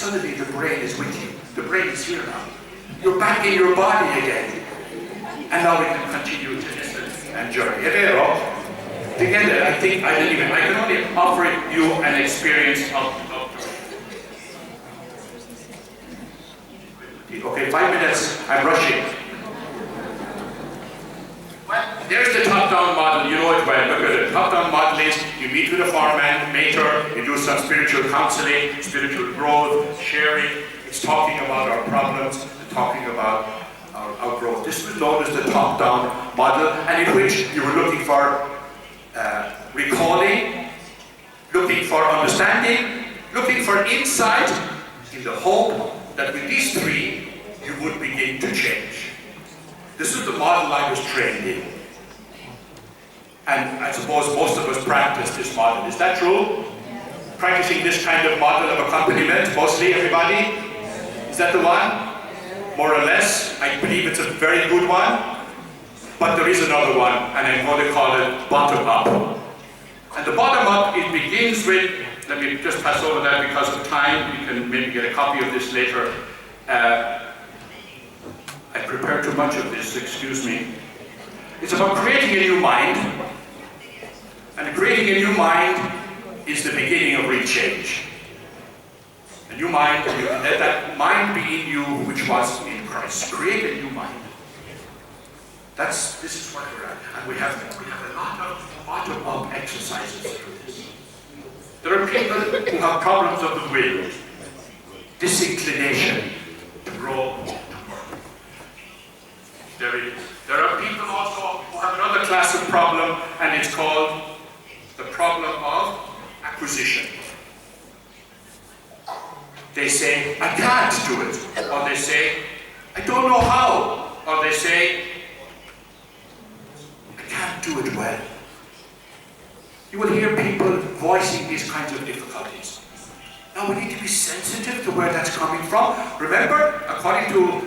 suddenly the brain is with you. The brain is here now. You're back in your body again. And now we can continue to listen and journey. È vero? Together, I think I can only offer you an experience of okay, 5 minutes, I'm rushing. Well, there's the top-down model, you know it well. Look at it. Top-down model is you meet with a formator, you do some spiritual counseling, spiritual growth, sharing. It's talking about our problems, talking about our growth. This was known as the top-down model, and in which you were looking for recalling, looking for understanding, looking for insight, in the hope that with these three, you would begin to change. This is the model I was trained in. And I suppose most of us practice this model. Is that true? Practicing this kind of model of accompaniment, mostly everybody? Is that the one? More or less. I believe it's a very good one. But there is another one, and I'm going to call it bottom-up. And the bottom-up, it begins with, let me just pass over that because of time. You can maybe get a copy of this later. I prepared too much of this, excuse me. It's about creating a new mind. And creating a new mind is the beginning of real change. A new mind, you let that mind be in you which was in Christ. Create a new mind. This is what we're at. And we have a lot of bottom-up exercises to this. There are people who have problems of the will, disinclination to grow, to work. There are people also who have another class of problem, and it's called the problem of acquisition. They say, I can't do it. Or they say, I don't know how. Or they say, I can't do it well. You will hear people voicing these kinds of difficulties. Now we need to be sensitive to where that's coming from. Remember, according to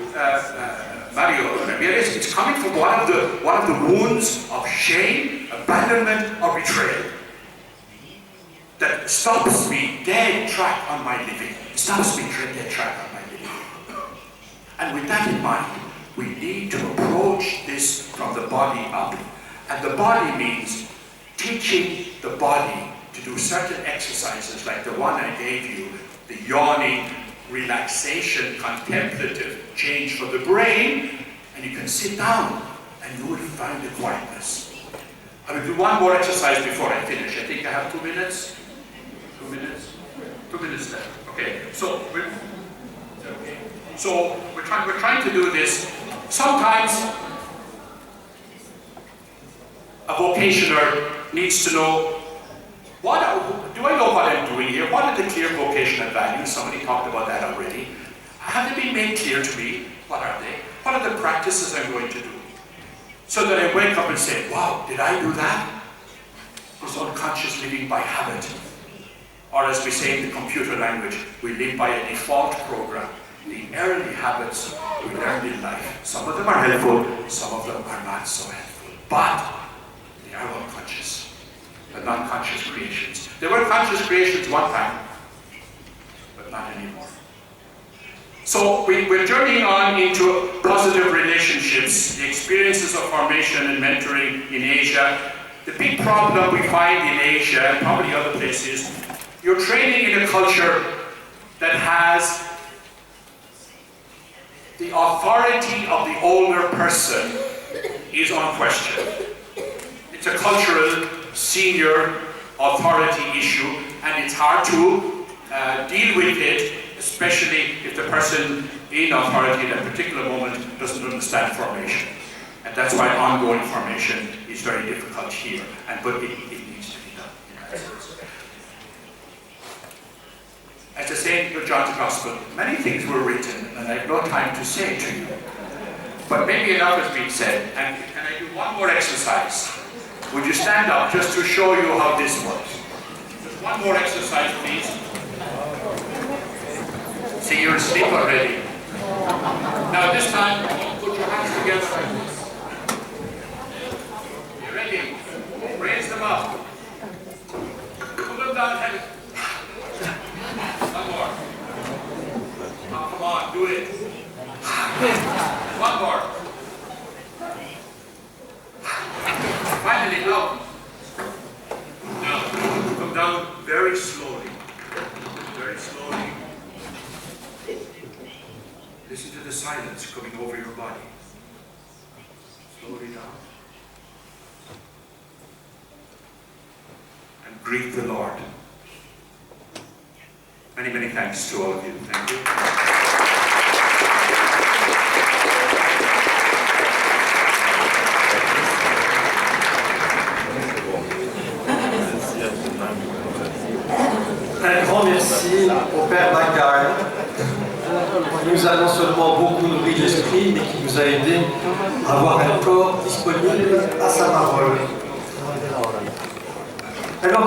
Mario Ramirez, it's coming from one of the wounds of shame, abandonment, or betrayal that stops me dead track on my living. Stops me dead track on my living. And with that in mind, we need to approach this from the body up. And the body means teaching the body to do certain exercises like the one I gave you, the yawning, relaxation, contemplative change for the brain, and you can sit down and you will find the quietness. I will do one more exercise before I finish. I think I have 2 minutes. 2 minutes? 2 minutes left. Okay. So we're trying to do this. Sometimes a vocationer needs to know, do I know what I'm doing here? What are the clear vocational values? Somebody talked about that already. Have they been made clear to me? What are they? What are the practices I'm going to do? So that I wake up and say, wow, did I do that? It's unconscious living by habit. Or as we say in the computer language, we live by a default program. The early habits we learned in life. Some of them are helpful, some of them are not so helpful. But they are unconscious. They're non-conscious creations. They were conscious creations one time, but not anymore. So we're journeying on into positive relationships, the experiences of formation and mentoring in Asia. The big problem we find in Asia, and probably other places, you're training in a culture that has the authority of the older person is unquestioned. It's a cultural senior authority issue, and it's hard to deal with it, especially if the person in authority at a particular moment doesn't understand formation. And that's why ongoing formation is very difficult here, but it needs to be done. As I say in John's Gospel, many things were written, and I have no time to say to you. But maybe enough has been said, and can I do one more exercise? Would you stand up just to show you how this works? Just one more exercise, please. See, you're asleep already. Now this time, put your hands together like this. You ready? Raise them up. Put them down heavy. One more. Do it. One more. Finally, out. Now, come down very slowly. Very slowly. Listen to the silence coming over your body. Slowly down. And greet the Lord. Many, many thanks to all of you. Thank you. Un grand merci au Père Bacard, qui nous a non seulement beaucoup nourri l'esprit, mais qui nous a aidés à avoir un corps disponible à sa parole. Alors,